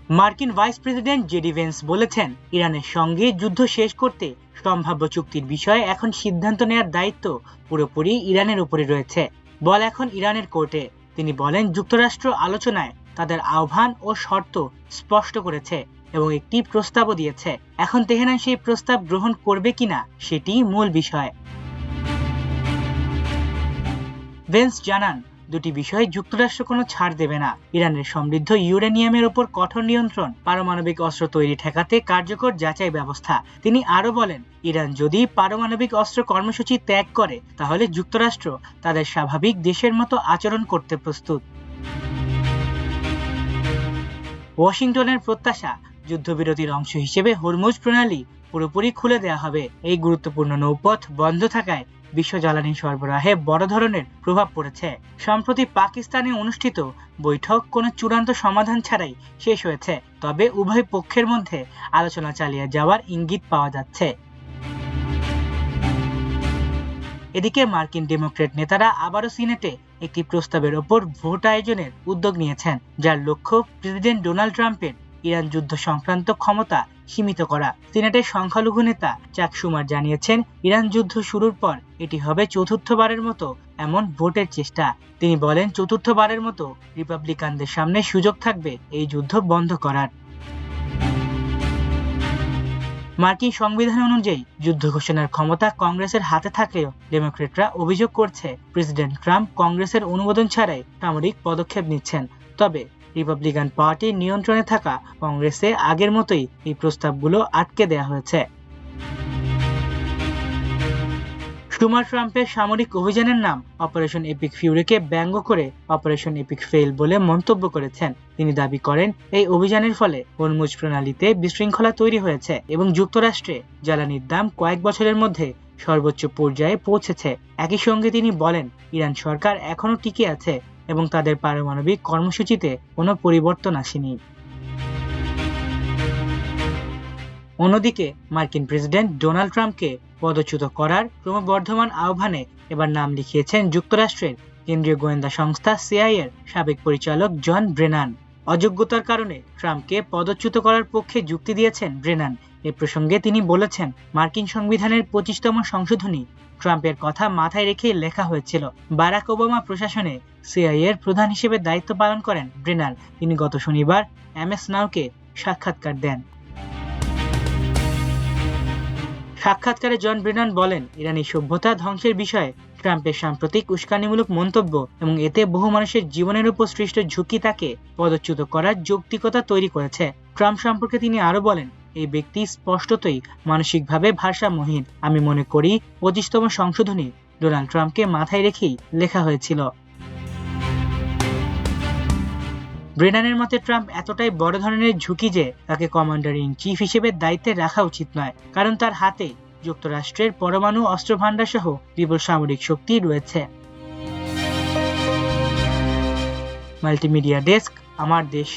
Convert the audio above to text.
মার্কিন vice president JD veins বলেছেন, ইরানের সঙ্গে যুদ্ধ শেষ করতে সম্ভাব্য চুক্তির বিষয়ে এখন সিদ্ধান্ত নেওয়ার দায়িত্ব পুরোপুরি ইরানের উপরে রয়েছে। বল এখন ইরানের কোর্টে। তিনি বলেন, যুক্তরাষ্ট্র আলোচনায় তাদের আহ্বান ও শর্ত স্পষ্ট করেছে এবং একটি প্রস্তাবও দিয়েছে। এখন তেহরান সেই প্রস্তাব গ্রহণ করবে কিনা সেটি মূল বিষয়। ভেন্স জানান, দুটি বিষয়ে যুক্তরাষ্ট্র কোনো ছাড় দেবে না। ইরানের সমৃদ্ধ ইউরেনিয়ামের উপর কঠোর নিয়ন্ত্রণ, পারমাণবিক অস্ত্র তৈরি ঠেকাতে কার্যকর যাচাই ব্যবস্থা। তিনি আরও বলেন, ইরান যদি পারমাণবিক অস্ত্র কর্মসূচি ত্যাগ করে তাহলে যুক্তরাষ্ট্র তাদের স্বাভাবিক দেশের মতো আচরণ করতে প্রস্তুত। ওয়াশিংটনের প্রত্যাশা, যুদ্ধবিরতির অংশ হিসেবে হরমুজ প্রণালী পুরোপুরি খুলে দেওয়া হবে। এই গুরুত্বপূর্ণ নৌপথ বন্ধ থাকায় বিশ্ব জ্বালানি সরবরাহে বড় ধরনের প্রভাব পড়েছে। সম্প্রতি পাকিস্তানে অনুষ্ঠিত বৈঠক কোনো চূড়ান্ত সমাধান ছাড়াই শেষ হয়েছে, তবে উভয় পক্ষের মধ্যে আলোচনা চালিয়ে যাওয়ার ইঙ্গিত পাওয়া যাচ্ছে। এদিকে মার্কিন ডেমোক্র্যাট নেতারা আবারও সিনেটে একটি প্রস্তাবের ওপর ভোট আয়োজনের উদ্যোগ নিয়েছেন, যার লক্ষ্য প্রেসিডেন্ট ডোনাল্ড ট্রাম্পের ইরান যুদ্ধ সংক্রান্ত ক্ষমতা সীমিত করা। সিনেটের সংখ্যালঘু নেতা চাক শুমার জানিয়েছেন, ইরান যুদ্ধ শুরুর পর এটি হবে চতুর্থবারের মতো এমন ভোটের চেষ্টা। তিনি বলেন, চতুর্থবারের মতো রিপাবলিকানদের সামনে সুযোগ থাকবে এই যুদ্ধ বন্ধ করার। মার্কিন সংবিধান অনুযায়ী যুদ্ধ ঘোষণার ক্ষমতা কংগ্রেসের হাতে থাকলেও ডেমোক্রেটরা অভিযোগ করছে প্রেসিডেন্ট ট্রাম্প কংগ্রেসের অনুমোদন ছাড়াই সামরিক পদক্ষেপ নিচ্ছেন। তবে রিপাবলিকান পার্টির নিয়ন্ত্রণে থাকা কংগ্রেসে আগের মতোই এই প্রস্তাবগুলো আটকে দেওয়া হয়েছে। শুমার ট্রাম্পের সামরিক অভিযানের নাম অপারেশন এপিক ফিউরিকে ব্যঙ্গ করে অপারেশন এপিক ফেইল বলে মন্তব্য করেছেন। তিনি দাবি করেন, এই অভিযানের ফলে হরমুজ প্রণালীতে বিশৃঙ্খলা তৈরি হয়েছে এবং যুক্তরাষ্ট্রে জ্বালানির দাম কয়েক বছরের মধ্যে সর্বোচ্চ পর্যায়ে পৌঁছেছে। একই সঙ্গে তিনি বলেন, ইরান সরকার এখনও টিকে আছে এবং তাদের পারমাণবিক কর্মসূচিতে কোনো পরিবর্তন আসেনি। অন্যদিকে মার্কিন প্রেসিডেন্ট ডোনাল্ড ট্রাম্পকে পদচ্যুত করার ক্রমবর্ধমান আহ্বানে এবার নাম লিখিয়েছেন যুক্তরাষ্ট্রের কেন্দ্রীয় গোয়েন্দা সংস্থা সিআইএর সাবেক পরিচালক জন ব্রেনান। অযোগ্যতার কারণে ট্রাম্পকে পদচ্যুত করার পক্ষে যুক্তি দিয়েছেন ব্রেনান। এ প্রসঙ্গে তিনি বলেছেন, মার্কিন সংবিধানের 25তম সংশোধনী ট্রাম্পের কথা মাথায় রেখেই লেখা হয়েছিল। বারাক ওবামা প্রশাসনে সিআইএর প্রধান হিসেবে দায়িত্ব পালন করেন ব্রেনান। তিনি গত শনিবার এমএস নাউকে সাক্ষাৎকার দেন। সাক্ষাৎকারে জন ব্রেনান বলেন, ইরানি সভ্যতা ধ্বংসের বিষয়ে ট্রাম্পের সাম্প্রতিক উস্কানিমূলক মন্তব্য এবং এতে বহু মানুষের জীবনের উপর সৃষ্ট ঝুঁকি তাকে পদচ্যুত করার যৌক্তিকতা তৈরি করেছে। ট্রাম্প সম্পর্কে তিনি আরো বলেন, এই ব্যক্তি স্পষ্টতই মানসিকভাবে ভারসাম্যহীন। আমি মনে করি 25তম সংশোধনী ডোনাল্ড ট্রাম্পকে মাথায় রেখেই লেখা হয়েছিল। ব্রেনানের মতে ট্রাম্প এতটাই বড় ধরনের ঝুঁকি যে তাকে কমান্ডার ইন চিফ হিসেবে দায়িত্বে রাখা উচিত নয়, কারণ তার হাতে যুক্তরাষ্ট্রের পরমাণু অস্ত্র ভান্ডার সহ বিপুল সামরিক শক্তি রয়েছে। মাল্টিমিডিয়া ডেস্ক, আমার দেশ।